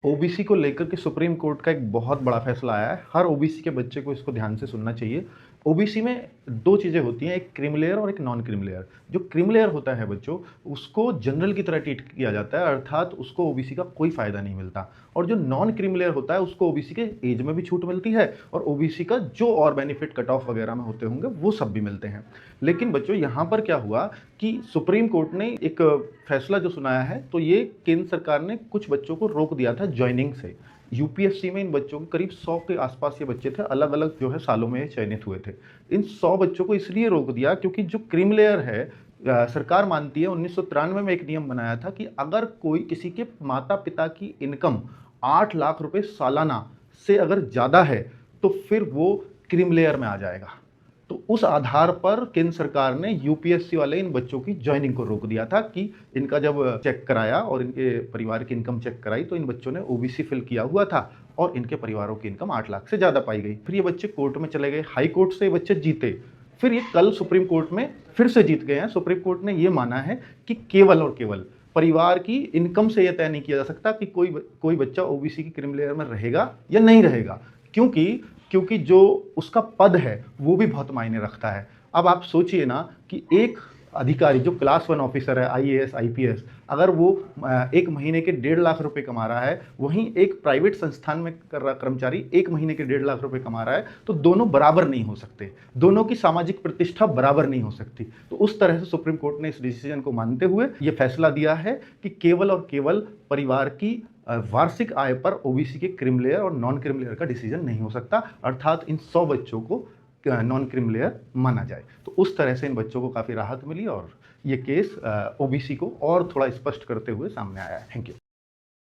OBC को लेकर के सुप्रीम कोर्ट का एक बहुत बड़ा फैसला आया है। हर ओबीसी के बच्चे को इसको ध्यान से सुनना चाहिए। ओबीसी में 2 चीज़ें होती हैं, एक क्रीमी लेयर और एक नॉन क्रीमी लेयर। जो क्रीमी लेयर होता है बच्चों, उसको जनरल की तरह ट्रीट किया जाता है, अर्थात उसको ओबीसी का कोई फ़ायदा नहीं मिलता। और जो नॉन क्रीमी लेयर होता है, उसको ओबीसी के एज में भी छूट मिलती है और ओबीसी का जो और बेनिफिट कट ऑफ वगैरह में होते होंगे, वो सब भी मिलते हैं। लेकिन बच्चों यहाँ पर क्या हुआ कि सुप्रीम कोर्ट ने एक फैसला जो सुनाया है, तो ये केंद्र सरकार ने कुछ बच्चों को रोक दिया था जॉइनिंग से। यूपीएससी में इन बच्चों के करीब 100 के आसपास ये बच्चे थे, अलग-अलग जो है सालों में ये चयनित हुए थे। इन 100 बच्चों को इसलिए रोक दिया क्योंकि जो क्रीमी लेयर है, सरकार मानती है 1993 में एक नियम बनाया था कि अगर कोई किसी के माता-पिता की इनकम 8 लाख रुपए सालाना से अगर ज़्यादा है, तो फिर वो क्रीमी लेयर में आ जाएगा। तो उस आधार पर केंद्र सरकार ने यूपीएससी वाले इन बच्चों की जॉइनिंग को रोक दिया था कि इनका जब चेक कराया और इनके परिवार की इनकम चेक कराई, तो इन बच्चों ने ओबीसी फिल किया हुआ था और इनके परिवारों की इनकम 8 लाख से ज़्यादा पाई गई। फिर ये बच्चे कोर्ट में चले गए, हाई कोर्ट से ये बच्चे जीते, फिर ये कल सुप्रीम कोर्ट में फिर से जीत गए हैं। सुप्रीम कोर्ट ने ये माना है कि केवल और केवल परिवार की इनकम से यह तय नहीं किया जा सकता कि कोई बच्चा ओबीसी की क्रीमी लेयर में रहेगा या नहीं रहेगा, क्योंकि जो उसका पद है वो भी बहुत मायने रखता है। अब आप सोचिए ना कि एक अधिकारी जो क्लास 1 ऑफिसर है, आईएएस, आईपीएस, अगर वो 1 महीने के 1.5 लाख रुपए कमा रहा है, वहीं एक प्राइवेट संस्थान में कर रहा कर्मचारी 1 महीने के 1.5 लाख रुपए कमा रहा है, तो दोनों बराबर नहीं हो सकते, दोनों की सामाजिक प्रतिष्ठा बराबर नहीं हो सकती। तो उस तरह से सुप्रीम कोर्ट ने इस डिसीजन को मानते हुए ये फैसला दिया है कि केवल और केवल परिवार की वार्षिक आय पर ओबीसी के क्रीमी लेयर और नॉन क्रीमी लेयर का डिसीजन नहीं हो सकता, अर्थात इन 100 बच्चों को नॉन क्रीमी लेयर माना जाए। तो उस तरह से इन बच्चों को काफ़ी राहत मिली और ये केस ओबीसी को और थोड़ा स्पष्ट करते हुए सामने आया है। Thank you.